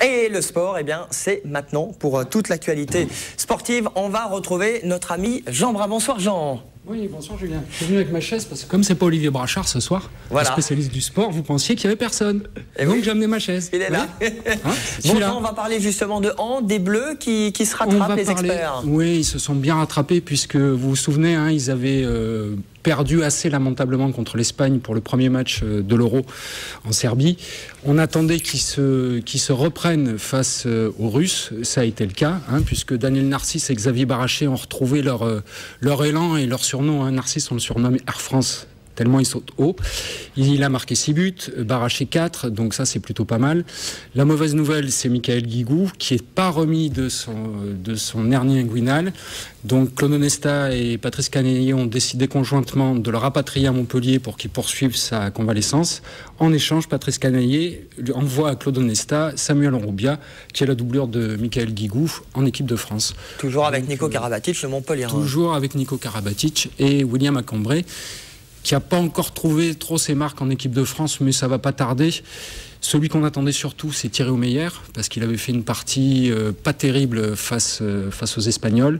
Et le sport, eh bien, c'est maintenant pour toute l'actualité sportive. On va retrouver notre ami Jean Brun. Bonsoir Jean. Oui, bonsoir Julien. Je suis venu avec ma chaise parce que comme c'est pas Olivier Brachard ce soir, voilà, le spécialiste du sport, vous pensiez qu'il n'y avait personne. Et donc j'ai amené ma chaise. Il est là. Hein, bon, Jean, on va parler justement de hand, des Bleus qui se rattrapent, les experts. Oui, ils se sont bien rattrapés puisque vous vous souvenez, hein, ils avaient perdu assez lamentablement contre l'Espagne pour le premier match de l'Euro en Serbie. On attendait qu'ils se reprennent face aux Russes. Ça a été le cas, hein, puisque Daniel Narcisse et Xavier Baraché ont retrouvé leur élan et leur surnom. Hein. Narcisse, on le surnomme Air France, tellement il saute haut. Il a marqué 6 buts, Baraché 4, donc ça c'est plutôt pas mal. La mauvaise nouvelle, c'est Michael Guigou, qui n'est pas remis de son hernie inguinale. Donc Claude Onesta et Patrice Canaillé ont décidé conjointement de le rapatrier à Montpellier pour qu'il poursuive sa convalescence. En échange, Patrice Canaillé envoie à Claude Onesta Samuel Enroubia, qui est la doublure de Michael Guigou en équipe de France. Toujours avec Nico Karabatic, le Montpellier. Toujours avec Nico Karabatic et William Acambré, qui n'a pas encore trouvé trop ses marques en équipe de France, mais ça va pas tarder. Celui qu'on attendait surtout, c'est Thierry Omeyer, parce qu'il avait fait une partie pas terrible face aux Espagnols.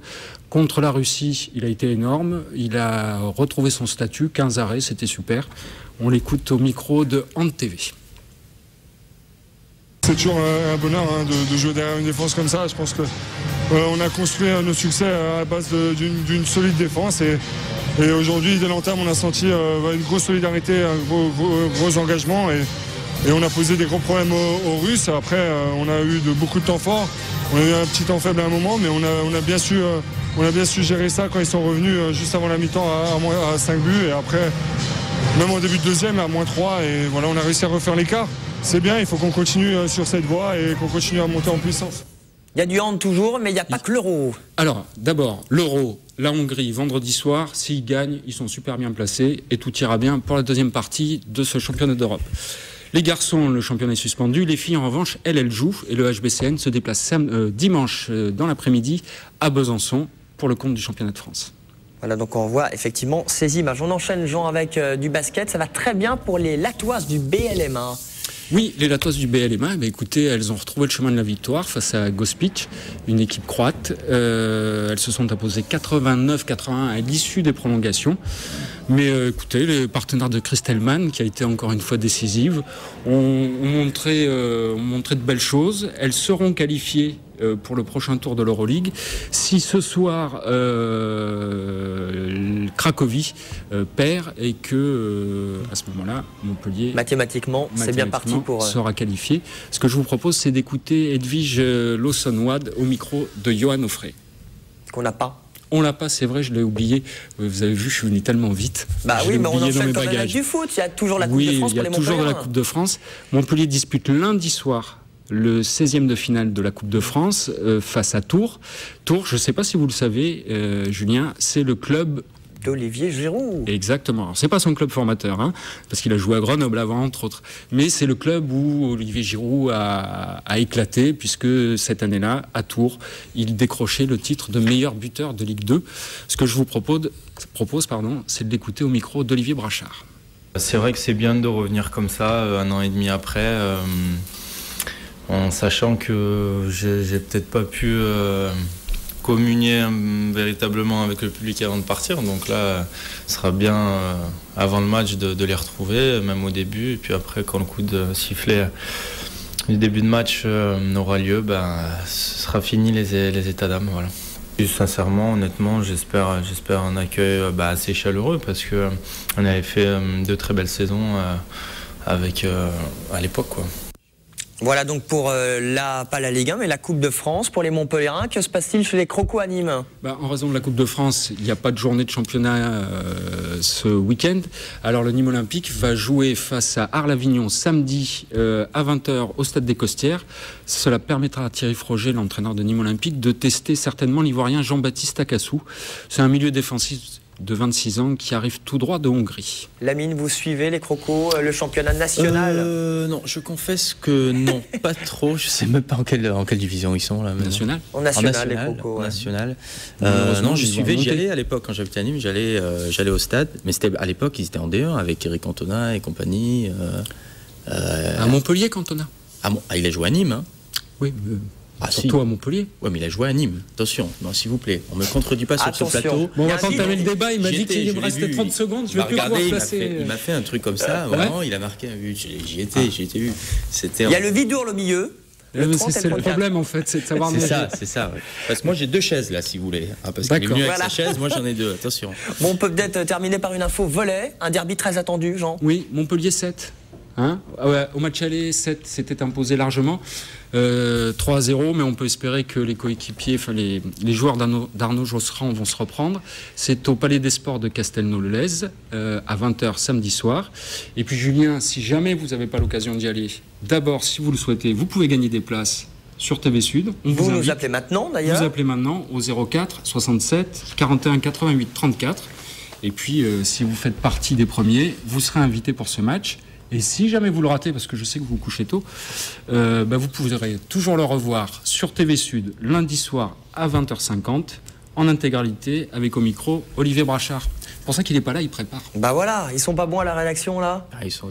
Contre la Russie, il a été énorme. Il a retrouvé son statut, 15 arrêts, c'était super. On l'écoute au micro de Hand TV. C'est toujours un bonheur hein, de jouer derrière une défense comme ça. Je pense qu'on a construit nos succès à la base d'une solide défense. Et aujourd'hui, dès l'entame, on a senti une grosse solidarité, un gros engagement. Et on a posé des gros problèmes aux Russes. Après, on a eu beaucoup de temps forts. On a eu un petit temps faible à un moment, mais on a bien su gérer ça quand ils sont revenus juste avant la mi-temps à 5 buts. Et après, même en début de deuxième, à -3. Et voilà, on a réussi à refaire l'écart. C'est bien, il faut qu'on continue sur cette voie et qu'on continue à monter en puissance. Il y a du hand toujours, mais il n'y a pas que l'Euro. Alors, d'abord, l'Euro, la Hongrie, vendredi soir, s'ils gagnent, ils sont super bien placés et tout ira bien pour la deuxième partie de ce championnat d'Europe. Les garçons, le championnat est suspendu. Les filles, en revanche, elles jouent. Et le HBCN se déplace dimanche dans l'après-midi à Besançon pour le compte du championnat de France. Voilà, donc on voit effectivement ces images. On enchaîne, Jean, avec du basket. Ça va très bien pour les Latoises du BLM1. Oui, les Latoises du BLM1, écoutez, elles ont retrouvé le chemin de la victoire face à Gospic, une équipe croate. Elles se sont imposées 89-81 à l'issue des prolongations. Mais écoutez, les partenaires de Christelman, qui a été encore une fois décisive, ont montré de belles choses. Elles seront qualifiées pour le prochain tour de l'Euroleague. Si ce soir Cracovie perd et que à ce moment-là Montpellier mathématiquement c'est bien parti pour sera qualifié. Ce que je vous propose, c'est d'écouter Edwige Lawson-Wade au micro de Johan Offray. Qu'on n'a pas. On l'a pas, c'est vrai, je l'ai oublié. Vous avez vu, je suis venu tellement vite. Bah oui, mais on enchaîne quand même avec du foot. Il y a toujours la Coupe de France pour les Montpellier. Oui, il y a toujours de la Coupe de France. Montpellier dispute lundi soir le 16e de finale de la Coupe de France face à Tours. Tours, je ne sais pas si vous le savez, Julien, c'est le club d'Olivier Giroud. Exactement. C'est pas son club formateur, hein, parce qu'il a joué à Grenoble avant, entre autres. Mais c'est le club où Olivier Giroud a éclaté, puisque cette année-là, à Tours, il décrochait le titre de meilleur buteur de Ligue 2. Ce que je vous propose, c'est de l'écouter au micro d'Olivier Brachard. C'est vrai que c'est bien de revenir comme ça, 1 an et demi après, en sachant que j'ai peut-être pas pu communier véritablement avec le public avant de partir. Donc là, ce sera bien avant le match de les retrouver, même au début. Et puis après, quand le coup de sifflet du début de match aura lieu, ce sera fini les états d'âme. Voilà. Et sincèrement, honnêtement, j'espère un accueil assez chaleureux parce qu'on avait fait 2 très belles saisons avec à l'époque, quoi. Voilà donc pour pas la Ligue 1, mais la Coupe de France pour les Montpelliérains. Que se passe-t-il chez les Crocos à Nîmes ? En raison de la Coupe de France, il n'y a pas de journée de championnat ce week-end. Alors le Nîmes Olympique va jouer face à Arles-Avignon samedi à 20h au Stade des Costières. Cela permettra à Thierry Froger, l'entraîneur de Nîmes Olympique, de tester certainement l'Ivoirien Jean-Baptiste Akassou. C'est un milieu défensif de 26 ans qui arrive tout droit de Hongrie. Lamine, vous suivez les Crocos, le championnat national ? Non, je confesse que non, pas trop. Je sais même pas en quelle division ils sont là. National ? En national, les Crocos. En national. Non, j'y allais à l'époque quand j'habitais à Nîmes. J'allais au stade, mais à l'époque ils étaient en D1 avec Eric Cantona et compagnie. À Montpellier, Cantona. Il a joué à Nîmes. Hein. Oui, surtout à Montpellier. Oui, mais il a joué à Nîmes. Attention, non, s'il vous plaît, on me contredit pas sur ce plateau. Bon, on va entamer le débat. Il m'a dit qu'il me restait 30 secondes. Je vais plus pouvoir placer. Il m'a fait un truc comme ça. Vraiment, il a marqué un but. J'y étais vu. Il y a le Vidourle au milieu. C'est le problème en fait, c'est de savoir. C'est ça. Ouais. Parce que moi j'ai 2 chaises là, si vous voulez. Parce qu'il est venu avec sa chaise, moi j'en ai 2. Attention. Bon, on peut peut-être terminer par une info volet, un derby très attendu, Jean. Oui, Montpellier 7. Hein, ouais, au match aller, 7 s'était imposé largement, 3-0, mais on peut espérer que les coéquipiers, enfin les joueurs d'Arnaud Josserand vont se reprendre. C'est au Palais des Sports de Castelnau-le-Lez, à 20h samedi soir. Et puis Julien, si jamais vous n'avez pas l'occasion d'y aller, d'abord, si vous le souhaitez, vous pouvez gagner des places sur TV Sud. Vous nous appelez maintenant d'ailleurs. Vous appelez maintenant au 04 67 41 88 34. Et puis, si vous faites partie des premiers, vous serez invité pour ce match. Et si jamais vous le ratez, parce que je sais que vous vous couchez tôt, vous pourrez toujours le revoir sur TV Sud lundi soir à 20h50 en intégralité avec au micro Olivier Brachard. C'est pour ça qu'il n'est pas là, il prépare. Bah voilà, ils sont pas bons à la rédaction là.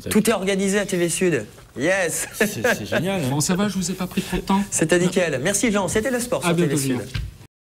Tout est organisé à TV Sud. Yes. C'est génial. Bon, ça va, je vous ai pas pris trop de temps. C'était nickel. Merci Jean, c'était le sport sur TV Sud.